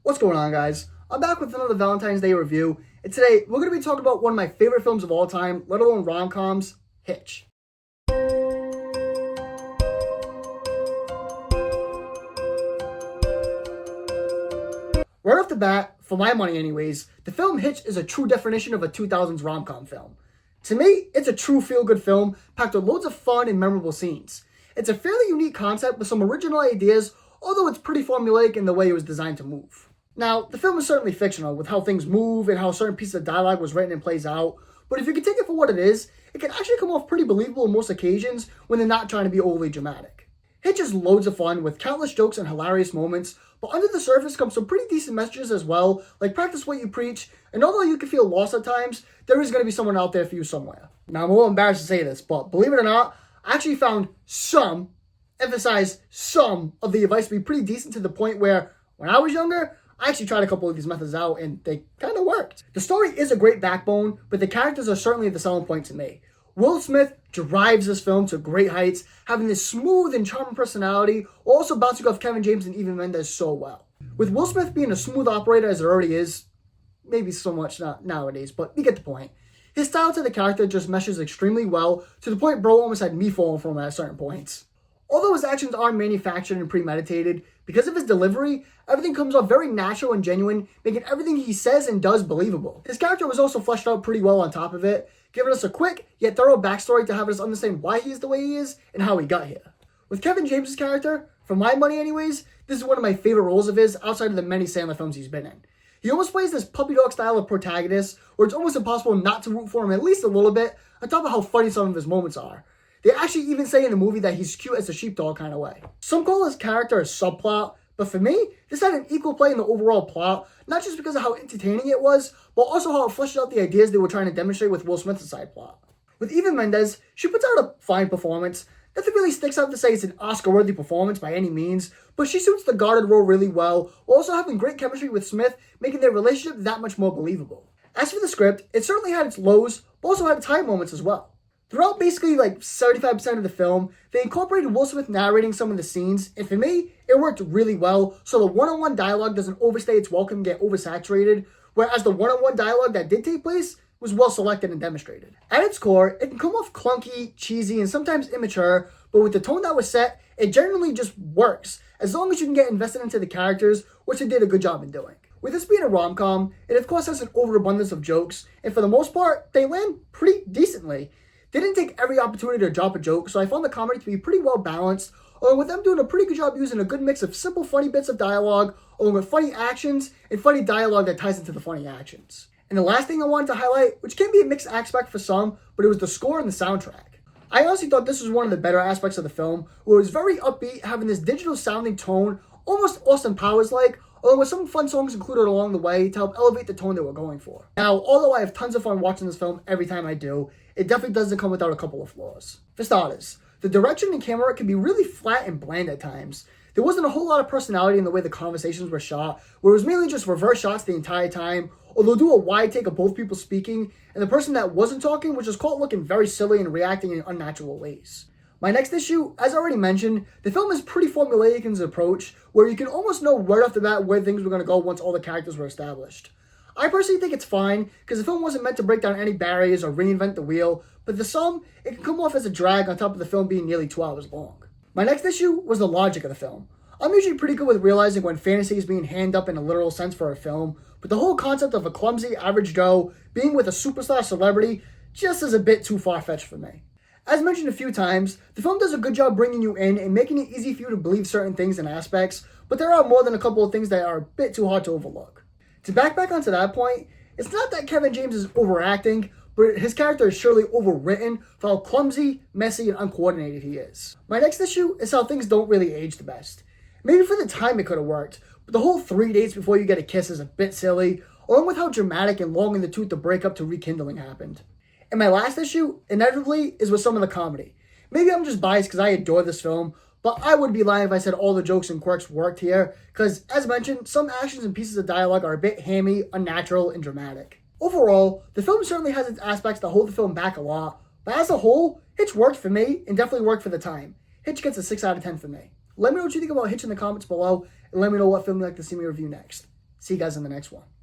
What's going on, guys? I'm back with another Valentine's Day review, and today we're going to be talking about one of my favorite films of all time, let alone rom-coms, Hitch. Right off the bat, for my money anyways, the film Hitch is a true definition of a 2000s rom-com film. To me, it's a true feel-good film, packed with loads of fun and memorable scenes. It's a fairly unique concept with some original ideas, although it's pretty formulaic in the way it was designed to move. Now, the film is certainly fictional, with how things move and how certain pieces of dialogue was written and plays out, but if you can take it for what it is, it can actually come off pretty believable on most occasions when they're not trying to be overly dramatic. Hitch is loads of fun, with countless jokes and hilarious moments, but under the surface comes some pretty decent messages as well, like practice what you preach, and although you can feel lost at times, there is going to be someone out there for you somewhere. Now, I'm a little embarrassed to say this, but believe it or not, I actually found some, emphasize some, of the advice to be pretty decent to the point where, when I was younger, I actually tried a couple of these methods out, and they kind of worked. The story is a great backbone, but the characters are certainly the selling point to me. Will Smith drives this film to great heights, having this smooth and charming personality, while also bouncing off Kevin James and Eva Mendes so well. With Will Smith being a smooth operator as it already is, maybe so much not nowadays, but you get the point. His style to the character just meshes extremely well, to the point bro almost had me falling for him at certain points. Although his actions are manufactured and premeditated, because of his delivery, everything comes off very natural and genuine, making everything he says and does believable. His character was also fleshed out pretty well on top of it, giving us a quick yet thorough backstory to have us understand why he is the way he is and how he got here. With Kevin James' character, for my money anyways, this is one of my favorite roles of his outside of the many Sandler films he's been in. He almost plays this puppy dog style of protagonist where it's almost impossible not to root for him at least a little bit, on top of how funny some of his moments are. They actually even say in the movie that he's cute as a sheepdog kind of way. Some call his character a subplot, but for me, this had an equal play in the overall plot, not just because of how entertaining it was, but also how it fleshed out the ideas they were trying to demonstrate with Will Smith's side plot. With Eva Mendes, she puts out a fine performance. Nothing really sticks out to say it's an Oscar-worthy performance by any means, but she suits the guarded role really well, while also having great chemistry with Smith, making their relationship that much more believable. As for the script, it certainly had its lows, but also had its high moments as well. Throughout basically like 75% of the film, they incorporated Will Smith narrating some of the scenes, and for me, it worked really well, so the one-on-one dialogue doesn't overstay its welcome and get oversaturated, whereas the one-on-one dialogue that did take place was well selected and demonstrated. At its core, it can come off clunky, cheesy, and sometimes immature, but with the tone that was set, it generally just works, as long as you can get invested into the characters, which it did a good job in doing. With this being a rom-com, it of course has an overabundance of jokes, and for the most part, they land pretty decently. They didn't take every opportunity to drop a joke, so I found the comedy to be pretty well balanced, along with them doing a pretty good job using a good mix of simple funny bits of dialogue, along with funny actions, and funny dialogue that ties into the funny actions. And the last thing I wanted to highlight, which can be a mixed aspect for some, but it was the score and the soundtrack. I honestly thought this was one of the better aspects of the film, where it was very upbeat, having this digital sounding tone, almost Austin Powers-like, along with some fun songs included along the way to help elevate the tone they were going for. Now, although I have tons of fun watching this film every time I do, it definitely doesn't come without a couple of flaws. For starters, the direction and camera can be really flat and bland at times. There wasn't a whole lot of personality in the way the conversations were shot, where it was mainly just reverse shots the entire time, or they'll do a wide take of both people speaking, and the person that wasn't talking was just caught looking very silly and reacting in unnatural ways. My next issue, as I already mentioned, the film is pretty formulaic in its approach, where you can almost know right off the bat where things were going to go once all the characters were established. I personally think it's fine, because the film wasn't meant to break down any barriers or reinvent the wheel, but the sum, it can come off as a drag on top of the film being nearly 2 hours long. My next issue was the logic of the film. I'm usually pretty good with realizing when fantasy is being handed up in a literal sense for a film, but the whole concept of a clumsy average Joe being with a superstar celebrity just is a bit too far-fetched for me. As mentioned a few times, the film does a good job bringing you in and making it easy for you to believe certain things and aspects, but there are more than a couple of things that are a bit too hard to overlook. To back onto that point, it's not that Kevin James is overacting, but his character is surely overwritten for how clumsy, messy, and uncoordinated he is. My next issue is how things don't really age the best. Maybe for the time it could have worked, but the whole 3 dates before you get a kiss is a bit silly, along with how dramatic and long in the tooth the breakup to rekindling happened. And my last issue, inevitably, is with some of the comedy. Maybe I'm just biased because I adore this film, but I would be lying if I said all the jokes and quirks worked here, because, as mentioned, some actions and pieces of dialogue are a bit hammy, unnatural, and dramatic. Overall, the film certainly has its aspects that hold the film back a lot, but as a whole, Hitch worked for me, and definitely worked for the time. Hitch gets a 6 out of 10 for me. Let me know what you think about Hitch in the comments below, and let me know what film you'd like to see me review next. See you guys in the next one.